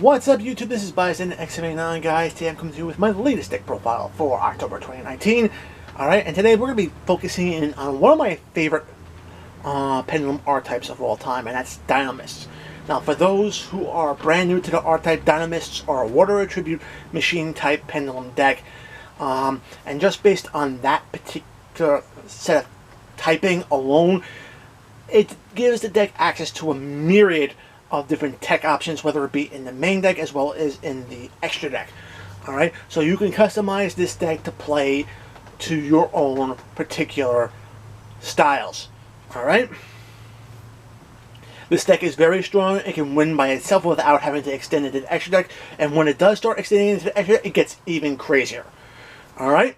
What's up YouTube, this is Bison X79 guys. Today I'm coming to you with my latest deck profile for October 2019. Alright, and today we're going to be focusing in on one of my favorite pendulum archetypes of all time, and that's Dinomists. Now for those who are brand new to the archetype, Dinomists are a water attribute machine type pendulum deck. And just based on that particular set of typing alone, it gives the deck access to a myriad of different tech options, whether it be in the main deck as well as in the extra deck. Alright, so you can customize this deck to play to your own particular styles. Alright, this deck is very strong. It can win by itself without having to extend into the extra deck, and when it does start extending into the extra deck, it gets even crazier. Alright,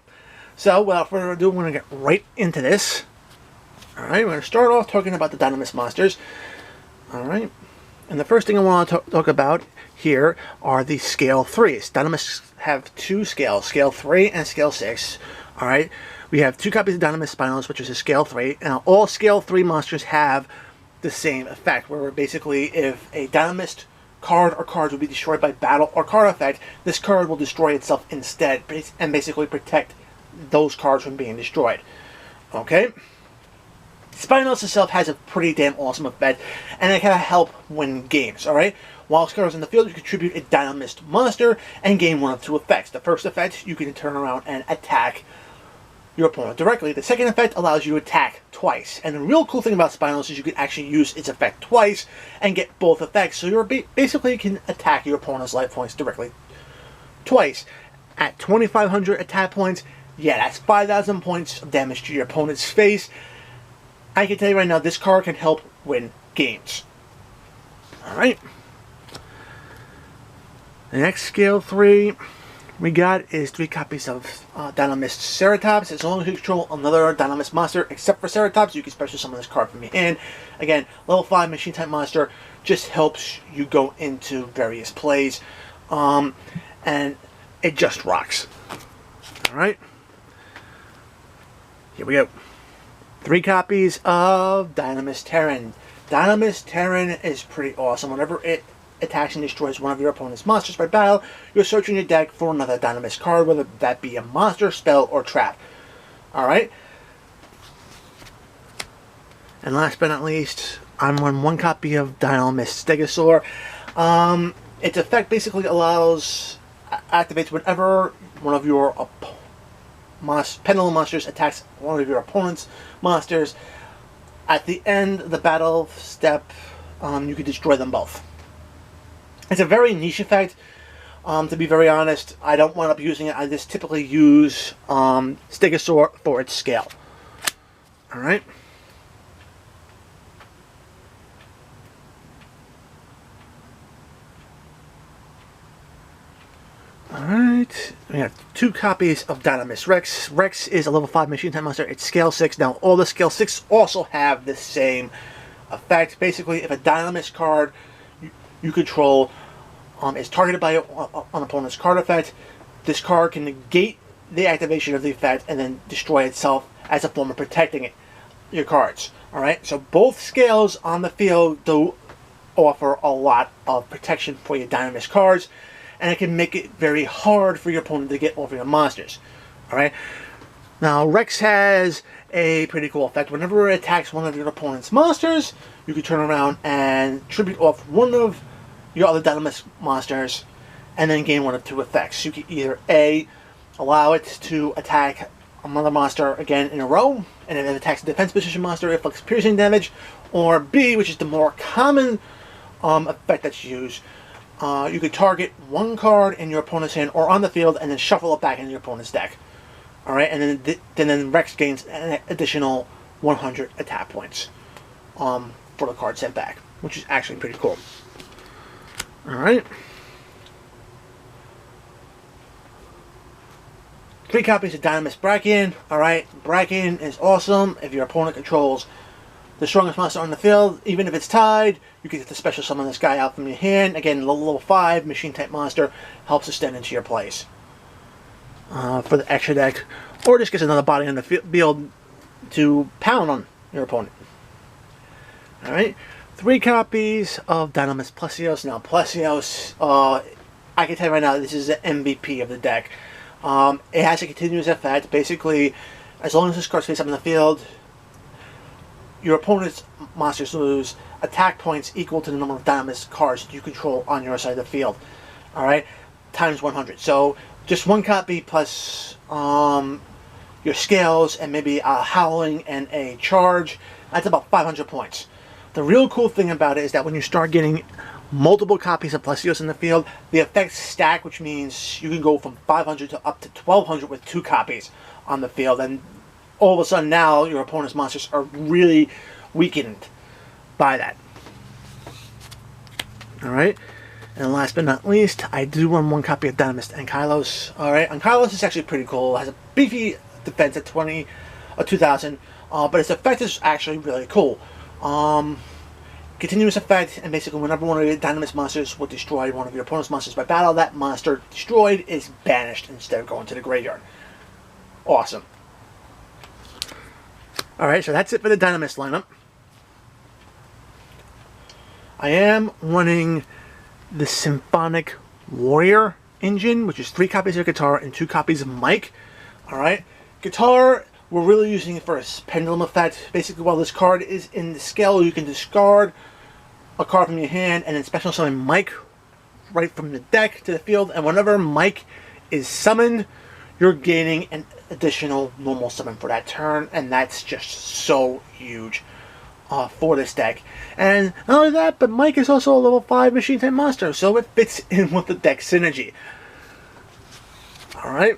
so without further ado, we're going to get right into this. Alright, we're going to start off talking about the Dinomist monsters. Alright, and the first thing I want to talk about here are the scale 3s. Dinomists have two scales, scale 3 and scale 6. Alright, we have two copies of Dinomist Spinals, which is a scale 3. Now, all scale 3 monsters have the same effect, where basically if a Dinomist card or cards will be destroyed by battle or card effect, this card will destroy itself instead and basically protect those cards from being destroyed. Okay? Spinals itself has a pretty damn awesome effect, and it can help win games, alright? While cards in the field, you contribute a Dinomist monster and gain one of two effects. The first effect, you can turn around and attack your opponent directly. The second effect allows you to attack twice. And the real cool thing about Spinals is you can actually use its effect twice and get both effects. So you're basically can attack your opponent's life points directly twice. At 2,500 attack points, yeah, that's 5,000 points of damage to your opponent's face. I can tell you right now, this card can help win games. Alright. The next scale 3 we got is 3 copies of Dinomist Ceratops. As long as you control another Dinomist monster, except for Ceratops, you can special summon this card from your hand. Again, level 5 machine type monster just helps you go into various plays. And it just rocks. Alright. Here we go. 3 copies of Dinomist Terran. Dinomist Terran is pretty awesome. Whenever it attacks and destroys one of your opponent's monsters by battle, you're searching your deck for another Dinomist card, whether that be a monster, spell, or trap. Alright? And last but not least, I'm on 1 copy of Dinomist Stegosaur. Its effect basically activates whenever one of your pendulum monsters attacks one of your opponent's monsters. At the end of the battle step, you can destroy them both. It's a very niche effect. To be very honest, I don't wind up using it. I just typically use Stegosaur for its scale. Alright. Alright, we have 2 copies of Dinomist Rex. Rex is a level 5 machine type monster. It's scale 6. Now, all the scale 6 also have the same effect. Basically, if a Dinomist card you control is targeted by an opponent's card effect, this card can negate the activation of the effect and then destroy itself as a form of protecting your cards. Alright, so both scales on the field do offer a lot of protection for your Dinomist cards, and it can make it very hard for your opponent to get over your monsters. Alright? Now, Rex has a pretty cool effect. Whenever it attacks one of your opponent's monsters, you can turn around and tribute off one of your other Dinomist monsters, and then gain one of 2 effects. You can either A, allow it to attack another monster again in a row, and if it attacks a defense position monster, it inflicts piercing damage, or B, which is the more common effect that's used, you could target 1 card in your opponent's hand or on the field and then shuffle it back into your opponent's deck. Alright, and then Rex gains an additional 100 attack points for the card sent back, which is actually pretty cool. Alright. 3 copies of Dinomist Brachian. Alright, Brachian is awesome if your opponent controls the strongest monster on the field. Even if it's tied, you can get to special summon this guy out from your hand. Again, level 5 machine type monster, helps extend into your plays for the extra deck, or just gets another body on the field to pound on your opponent. Alright, 3 copies of Dinomist Plesios. Now, Plesios, I can tell you right now, this is the MVP of the deck. It has a continuous effect. Basically, as long as this card's face up in the field, your opponent's monsters lose attack points equal to the number of Dinomist cards you control on your side of the field. Alright? Times 100. So, just 1 copy plus your scales and maybe a howling and a charge. That's about 500 points. The real cool thing about it is that when you start getting multiple copies of Plesios in the field, the effects stack, which means you can go from 500 to up to 1200 with 2 copies on the field, and all of a sudden now your opponent's monsters are really weakened by that. Alright, and last but not least, I do run 1 copy of Dinomist Ankylos. Alright, Ankylos is actually pretty cool. It has a beefy defense at 2000, but its effect is actually really cool. Continuous effect, and basically whenever one of your Dinomist monsters would destroy one of your opponent's monsters by battle, that monster destroyed is banished instead of going to the graveyard. Awesome. Alright, so that's it for the Dinomist lineup. I am running the Symphonic Warrior engine, which is 3 copies of guitar and 2 copies of mic. Alright, guitar, we're really using it for a pendulum effect. Basically, while this card is in the scale, you can discard a card from your hand and then special summon Mike right from the deck to the field. And whenever Mike is summoned, you're gaining an additional normal summon for that turn. And that's just so huge for this deck. And not only that, but Mike is also a level 5 machine type monster, so it fits in with the deck synergy. Alright.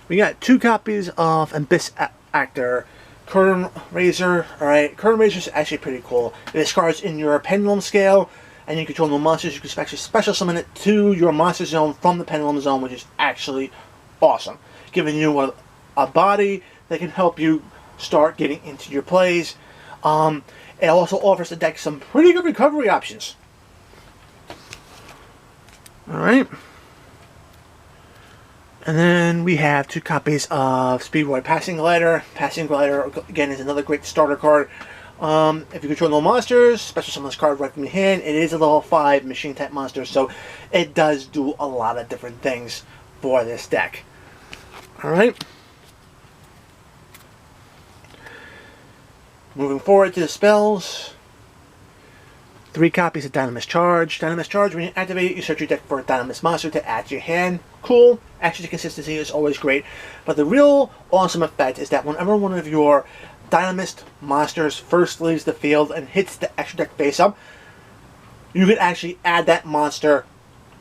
We got 2 copies of Abyss Actor, Curtain Razor. Alright, Curtain Razor is actually pretty cool. It discards in your Pendulum scale, and you control no monsters. You can actually special summon it to your monster zone from the Pendulum zone, which is actually awesome. Giving you a body that can help you start getting into your plays. It also offers the deck some pretty good recovery options. Alright. And then we have 2 copies of Speedboy Passing Glider. Passing Glider, again, is another great starter card. If you control no monsters, special summon this card right from your hand. It is a level 5 machine type monster, so it does do a lot of different things for this deck. Alright. Moving forward to the spells. 3 copies of Dinomist Charge. Dinomist Charge, when you activate it, you search your deck for a Dinomist monster to add to your hand. Cool. Actually, consistency is always great. But the real awesome effect is that whenever one of your Dinomist monsters first leaves the field and hits the extra deck face up, you can actually add that monster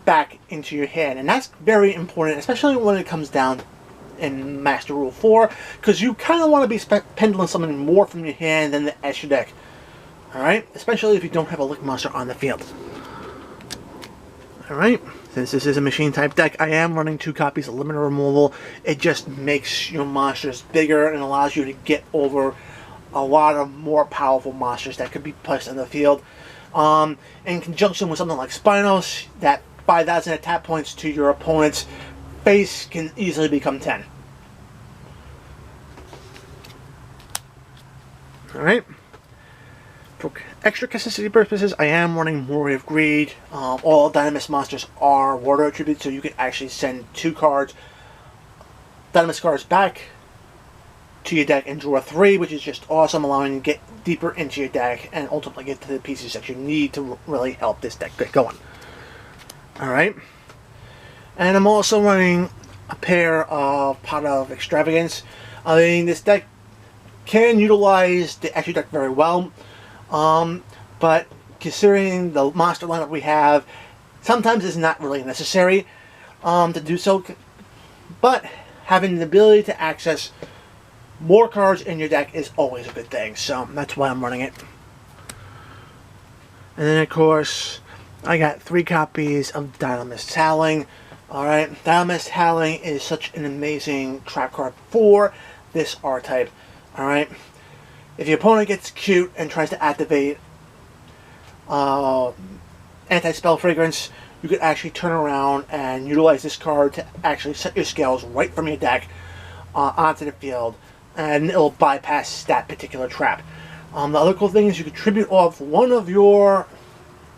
back into your hand. And that's very important, especially when it comes down in Master Rule 4, because you kind of want to be pendulum summoning more from your hand than the extra deck. Alright? Especially if you don't have a lick monster on the field. Alright? Since this is a machine type deck, I am running 2 copies of Limiter Removal. It just makes your monsters bigger and allows you to get over a lot of more powerful monsters that could be placed on the field. In conjunction with something like Spinos, that 5,000 attack points to your opponent's face can easily become 10. Alright. For extra consistency purposes, I am running Warrior of Greed. All Dinomist monsters are water attributes, so you can actually send 2 cards, Dinomist cards, back to your deck and draw 3, which is just awesome, allowing you to get deeper into your deck and ultimately get to the pieces that you need to really help this deck get going. Alright. And I'm also running a pair of Pot of Extravagance. I mean, this deck can utilize the extra deck very well. But considering the monster lineup we have, sometimes it's not really necessary to do so. But having the ability to access more cards in your deck is always a good thing. So that's why I'm running it. And then, of course, I got 3 copies of Dinomist Howling. Alright, Dinomist Howling is such an amazing trap card for this R-type. Alright. If your opponent gets cute and tries to activate Anti-Spell Fragrance, you could actually turn around and utilize this card to actually set your scales right from your deck onto the field, and it'll bypass that particular trap. The other cool thing is you can tribute off one of your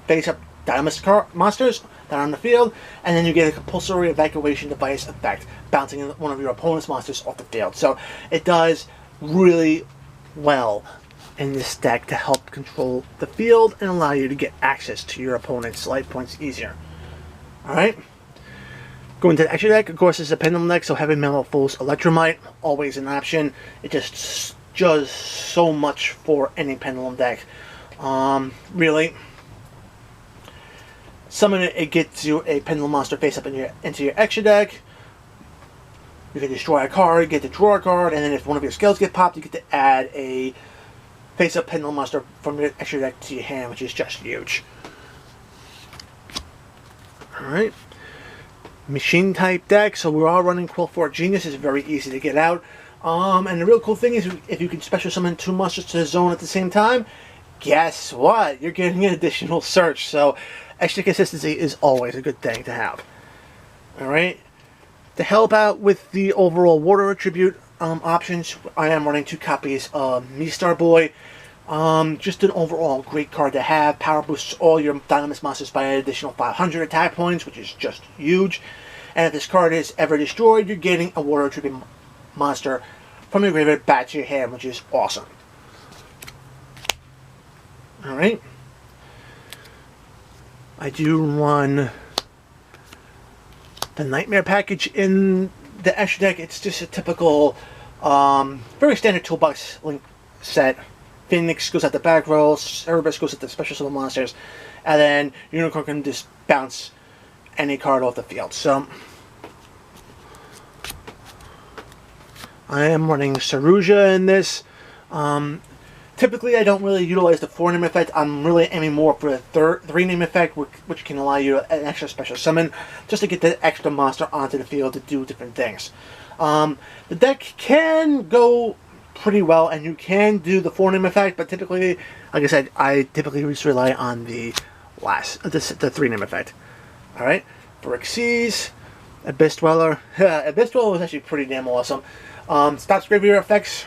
face-up Dinomist monsters that are on the field, and then you get a compulsory evacuation device effect, bouncing one of your opponent's monsters off the field. So it does really well in this deck to help control the field and allow you to get access to your opponent's life points easier. Alright? Going to the extra deck, of course, is a Pendulum deck, so Heavy Metal Fool's Electromite, always an option. It just does so much for any Pendulum deck. Really. Summon it, it gets you a Pendulum monster face up into your extra deck. You can destroy a card, get to draw a card, and then if one of your skills get popped, you get to add a face up Pendulum monster from your extra deck to your hand, which is just huge. Alright. Machine type deck, so we're all running Quillfort Genius. It's very easy to get out. And the real cool thing is if you can special summon 2 monsters to the zone at the same time, guess what? You're getting an additional search. So extra consistency is always a good thing to have. Alright. To help out with the overall water attribute options, I am running 2 copies of Mistar Boy. Just an overall great card to have. Power boosts all your Dinomist monsters by an additional 500 attack points, which is just huge. And if this card is ever destroyed, you're getting a water attribute monster from your graveyard back to your hand, which is awesome. Alright. I do run the Nightmare package in the extra deck. It's just a typical, very standard toolbox link set. Phoenix goes at the back row, Cerberus goes at the special summon monsters, and then Unicorn can just bounce any card off the field. So I am running Saruja in this. Typically I don't really utilize the 4-name effect. I'm really aiming more for the 3-name effect, which can allow you an extra special summon, just to get the extra monster onto the field to do different things. The deck can go pretty well, and you can do the 4-name effect, but typically, like I said, I typically just rely on the 3-name effect. Alright, for Xyz, Abyss Dweller. Abyss Dweller was actually pretty damn awesome. Stops graveyard effects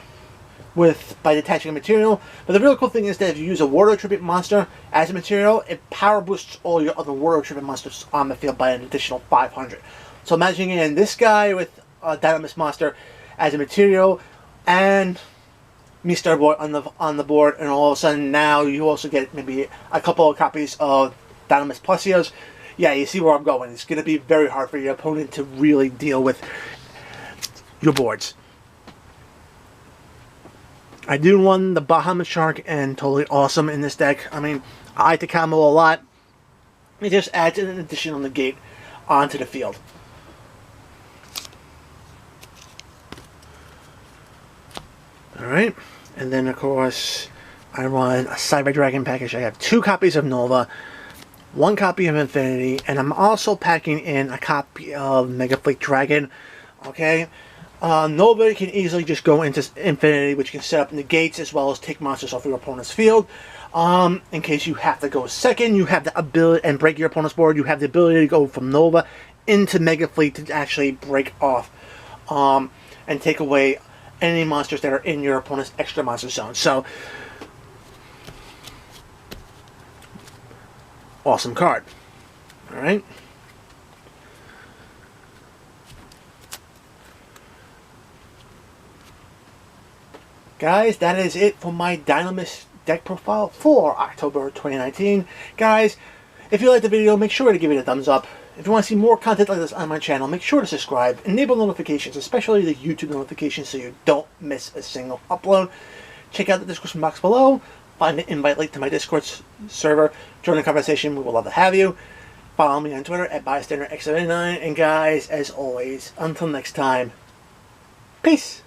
by detaching a material, but the real cool thing is that if you use a water attribute monster as a material, it power boosts all your other water attribute monsters on the field by an additional 500. So imagine getting this guy with a Dinomist monster as a material, and Mistar Boy on the board, and all of a sudden now you also get maybe a couple of copies of Dinomist Plusios. Yeah, you see where I'm going. It's going to be very hard for your opponent to really deal with your boards. I do run the Bahamut Shark, and totally awesome in this deck. I mean, I like the combo a lot. It just adds an additional negate onto the field. Alright, and then of course I run a Cyber Dragon package. I have 2 copies of Nova, 1 copy of Infinity, and I'm also packing in a copy of Mega Fleet Dragon. Okay, Nova can easily just go into Infinity, which can set up negates as well as take monsters off your opponent's field. In case you have to go second, you have the ability, and break your opponent's board, you have the ability to go from Nova into Mega Fleet to actually break off and take away any monsters that are in your opponent's extra monster zone. So, awesome card. Alright. Guys, that is it for my Dinomist deck profile for October 2019. Guys, if you liked the video, make sure to give it a thumbs up. If you want to see more content like this on my channel, make sure to subscribe. Enable notifications, especially the YouTube notifications, so you don't miss a single upload. Check out the description box below. Find the invite link to my Discord server. Join the conversation. We would love to have you. Follow me on Twitter at BystanderX79. And guys, as always, until next time, peace.